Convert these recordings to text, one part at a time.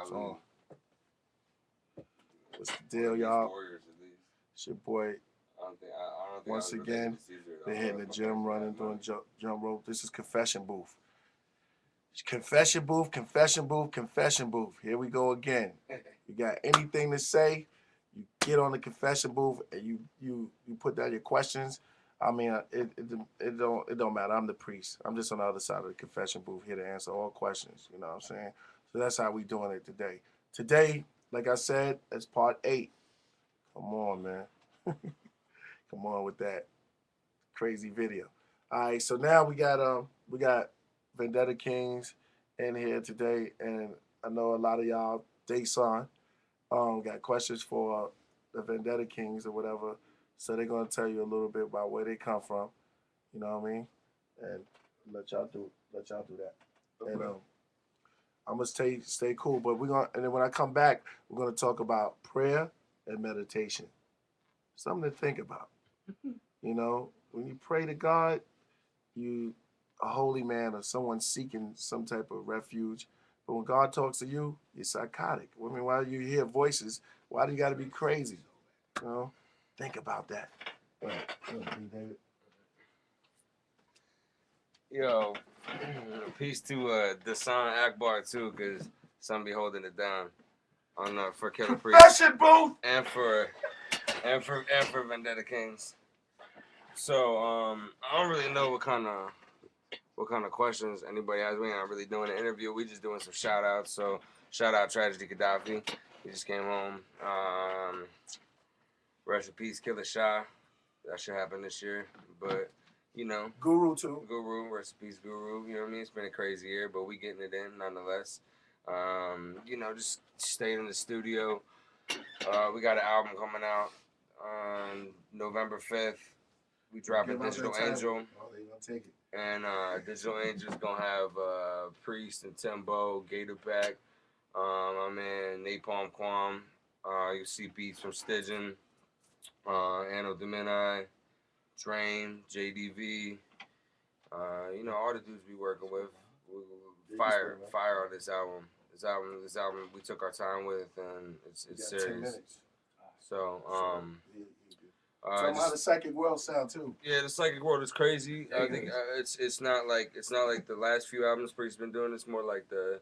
So, what's the deal, y'all? It's your boy. I don't think Once again, they're hitting the gym, running, doing jump rope. This is confession booth. Confession booth, confession booth, confession booth. Here we go again. You got anything to say? You get on the confession booth and you put down your questions. I mean, it don't matter. I'm the priest. I'm just on the other side of the confession booth here to answer all questions. You know what I'm saying? So that's how we doing it today. Today, like I said, it's part 8. Come on, man. Come on with that crazy video. All right, so now we got Vendetta Kings in here today, and I know a lot of y'all, Dason, got questions for the Vendetta Kings or whatever. So they're gonna tell you a little bit about where they come from. You know what I mean? And let y'all do that. Okay. And I'm gonna stay cool, but and then when I come back, we're gonna talk about prayer and meditation. Something to think about. You know, when you pray to God, you a holy man or someone seeking some type of refuge. But when God talks to you, you're psychotic. I mean, why do you hear voices? Why do you got to be crazy? You know, think about that. David. Yo, peace to Dasan Akbar too, cause some be holding it down on for Killer Priest. Confession booth. And for Vendetta Kings. So I don't really know what kind of questions anybody has. We ain't really doing an interview. We just doing some shout outs. So shout out Tragedy Gaddafi. He just came home. Rest in peace, Killer Shah. That should happen this year. But you know, Guru too. Guru, rest in peace, Guru. You know what I mean? It's been a crazy year, but we getting it in nonetheless. You know, just staying in the studio. We got an album coming out on November 5th. We dropping Digital Angel. Oh, they gonna take it. And Digital Angel's gonna have Priest and Timbo, Gatorback, my man Napalm Quam. You see beats from Stygian, Anno Domini, Drain, JDV. You know, all the dudes we working with. Fire on this album. This album we took our time with, and it's serious. So, talking about the psychic world sound too. Yeah, the psychic world is crazy. I think it's not like the last few albums Priest's been doing. It's more like the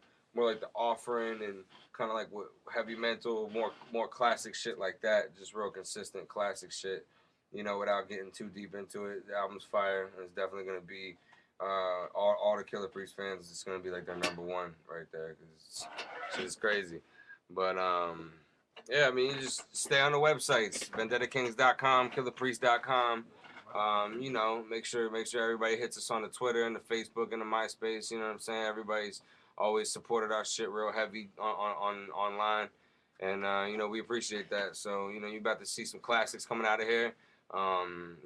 Offering and kind of like what heavy mental, more classic shit like that. Just real consistent classic shit. You know, without getting too deep into it. The album's fire, and it's definitely gonna be all the Killer Priest fans. It's gonna be like their number one right there because it's crazy. But yeah, I mean, you just stay on the websites, vendettakings.com, killerpriest.com. You know, make sure everybody hits us on the Twitter and the Facebook and the MySpace. You know what I'm saying? Everybody's always supported our shit real heavy on online, and you know, we appreciate that. So you know, you're about to see some classics coming out of here.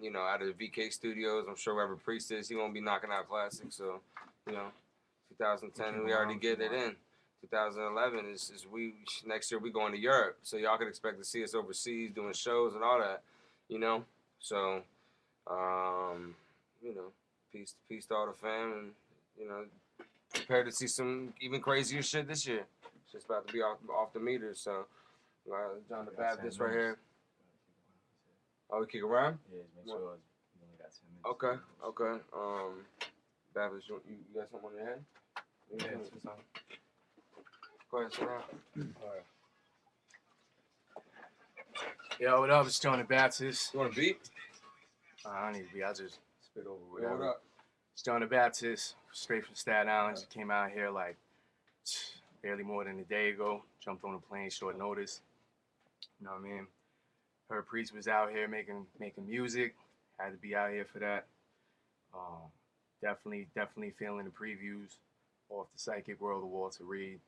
You know, out of the VK Studios. I'm sure wherever Priest is, he won't be knocking out classics. So, you know, 2010, we already get it in. 2011 is next year we going to Europe, so y'all can expect to see us overseas doing shows and all that, you know. So, you know, peace to all the fam, and you know, prepared to see some even crazier shit this year. It's just about to be off the meters. So, John the Baptist right here. Oh, we kick around? Yeah, make sure you only got 10 minutes. Okay. Baptist, you got something on your head? Yeah, Go ahead, sit down. All right. Yo, what up? It's John the Baptist. You want a beat? I don't need a beat. I'll just spit over Yeah, whatever. what up? It's John the Baptist, straight from Staten Island. Just came out here like barely more than a day ago. Jumped on a plane short notice. You know what I mean? Heard Priest was out here making music. Had to be out here for that. Definitely feeling the previews off the Psychic World of Walter Reed.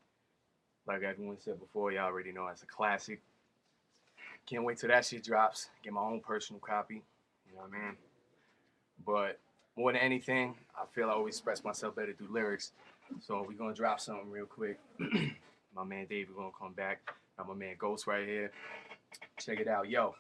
Like everyone said before, y'all already know it's a classic. Can't wait till that shit drops. Get my own personal copy. You know what I mean? But more than anything, I feel I always express myself better through lyrics. So we're gonna drop something real quick. My man David gonna come back. Got my man Ghost right here. Check it out, yo.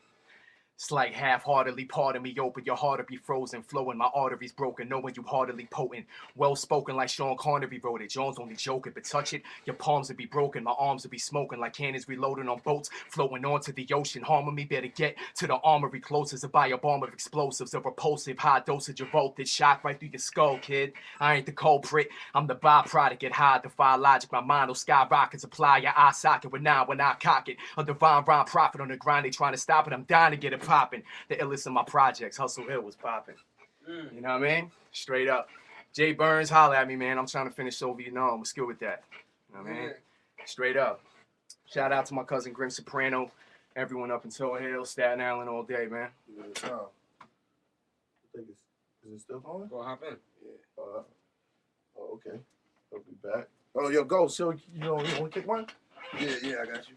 It's like half-heartedly, pardon me, open your heart to be frozen, flowing, my arteries broken, knowing you heartily potent, well-spoken like Sean Connery wrote it, Jones only joking, but touch it, your palms would be broken, my arms would be smoking like cannons reloading on boats, floating onto the ocean, harming me, better get to the armory closest to buy a bomb of explosives, a repulsive, high dosage of voltage, shot right through your skull, kid, I ain't the culprit, I'm the byproduct, get high, defy logic, my mind will skyrocket, supply your eye socket with nine when I cock it, a divine rhyme prophet on the grind, they trying to stop it, I'm dying to get it popping. The illest of my projects, Hustle Hill was popping. You know what I mean? Straight up. Jay Burns, holla at me, man. I'm trying to finish Soviet Vietnam. What's good with that? You know what I mean? Straight up. Shout out to my cousin Grim Soprano, everyone up in Soho Hill, Staten Island all day, man. I think is it still going? Go hop in. Yeah. Oh, okay. I'll be back. Oh, yo, go. So, you want to kick one? Yeah, I got you.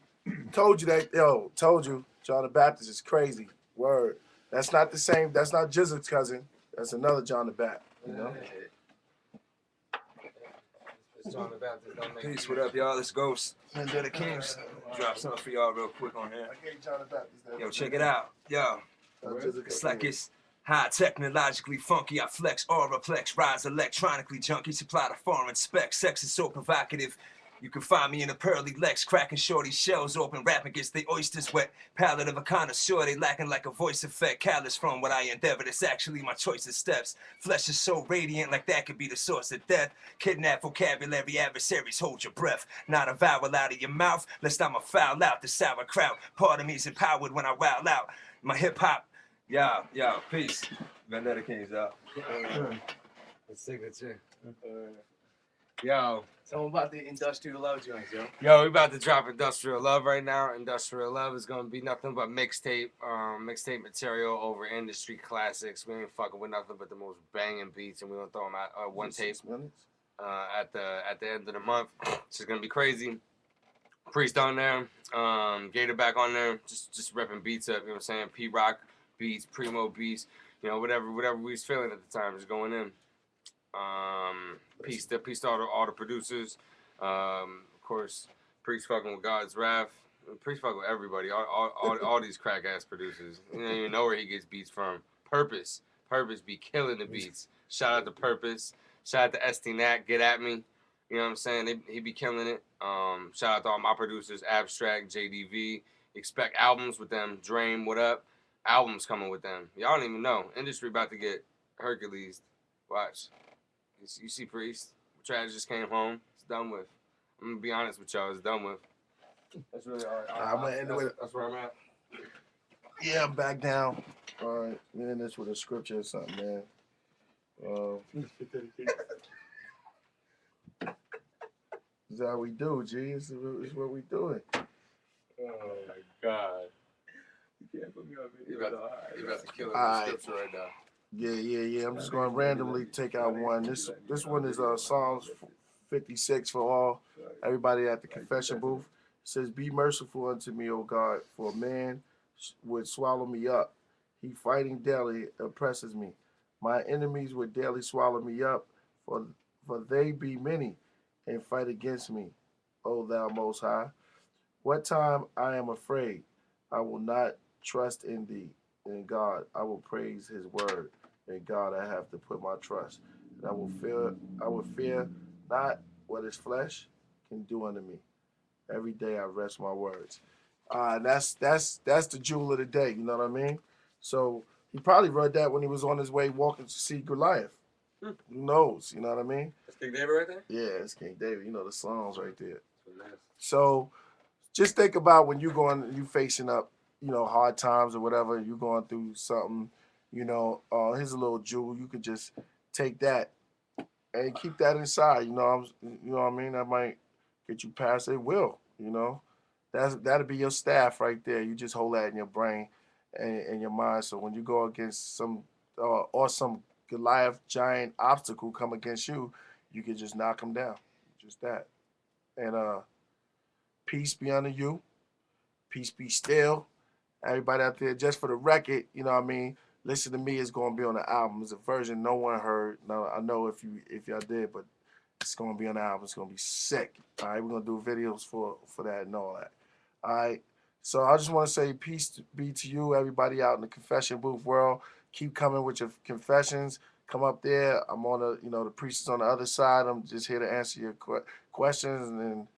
Told you that, told you. John the Baptist is crazy. Word. That's not the same. That's not Jizzard's cousin. That's another John the Baptist, you know? It's John the Baptist. Don't make Peace, what up, y'all? It's Ghost. Vendetta Kings. Drop something for y'all real quick on here. I gave John the Baptist that. Yo, check it out. Yo, it's like it's high technologically funky. I flex, auraplex, rise electronically junkie, supply the foreign specs. Sex is so provocative. You can find me in a pearly Lex, cracking shorty shells open, rapping against the oysters wet. Palette of a connoisseur, they lacking like a voice effect. Callous from what I endeavored, it's actually my choice of steps. Flesh is so radiant, like that could be the source of death. Kidnap vocabulary, adversaries, hold your breath. Not a vowel out of your mouth, lest I'ma foul out the sauerkraut. Part of me's empowered when I wow out. My hip hop, yo, peace. Vendetta Kings, y'all. the signature. Yo. Tell them about the Industrial Love joints, yo. Yo, we about to drop Industrial Love right now. Industrial Love is gonna be nothing but mixtape material over industry classics. We ain't fucking with nothing but the most banging beats, and we gonna throw them out one tape at the end of the month. It's just gonna be crazy. Priest on there, Gator back on there, just repping beats up. You know what I'm saying? P Rock beats, Primo beats, you know, whatever we was feeling at the time, just going in. Peace to all the producers. Of course, Priest fucking with God's Wrath. Priest fucking with everybody. All these crack ass producers. You don't even know where he gets beats from. Purpose be killing the beats. Shout out to Purpose. Shout out to ST Nat. Get at me. You know what I'm saying? He be killing it. Shout out to all my producers. Abstract, JDV. Expect albums with them. Dream, what up? Albums coming with them. Y'all don't even know. Industry about to get Hercules. Watch. You see Priest. Trash just came home. It's done with. I'm gonna be honest with y'all. It's done with. That's really all right. I'm gonna end it with. That's where I'm at. Yeah, I'm back down. All right, we end this with a scripture or something, man. This is how we do, G. This is what we doing. Oh my God. You can't put me on You video. about to kill it All with right. scripture right now. Yeah. I'm just going to randomly take out one. This one is Psalms 56 for all. Everybody at the confession booth. It says, "Be merciful unto me, O God, for a man would swallow me up. He fighting daily oppresses me. My enemies would daily swallow me up, for they be many, and fight against me, O thou most high. What time I am afraid, I will not trust in thee. In God, I will praise his word. In God, I have to put my trust. And I will fear not what his flesh can do unto me. Every day I rest my words." That's the jewel of the day. You know what I mean? So he probably read that when he was on his way walking to see Goliath. Who knows? You know what I mean? That's King David right there? Yeah, it's King David. You know the Psalms right there. Nice. So just think about when you facing up, hard times or whatever, you going through something, here's a little jewel. You could just take that and keep that inside. You know what I mean? That might get you past it. Will, that'll be your staff right there. You just hold that in your brain and your mind. So when you go against some Goliath giant obstacle come against you, you can just knock him down. Just that. And peace be unto you. Peace be still. Everybody out there, just for the record, you know what I mean? Listen to Me is going to be on the album. It's a version no one heard. No, I know if y'all did, but it's going to be on the album. It's going to be sick. All right, we're going to do videos for that and all that. All right, So I just want to say peace be to you, everybody out in the confession booth world. Keep coming with your confessions. Come up there. I'm on the, the priest is on the other side. I'm just here to answer your questions and then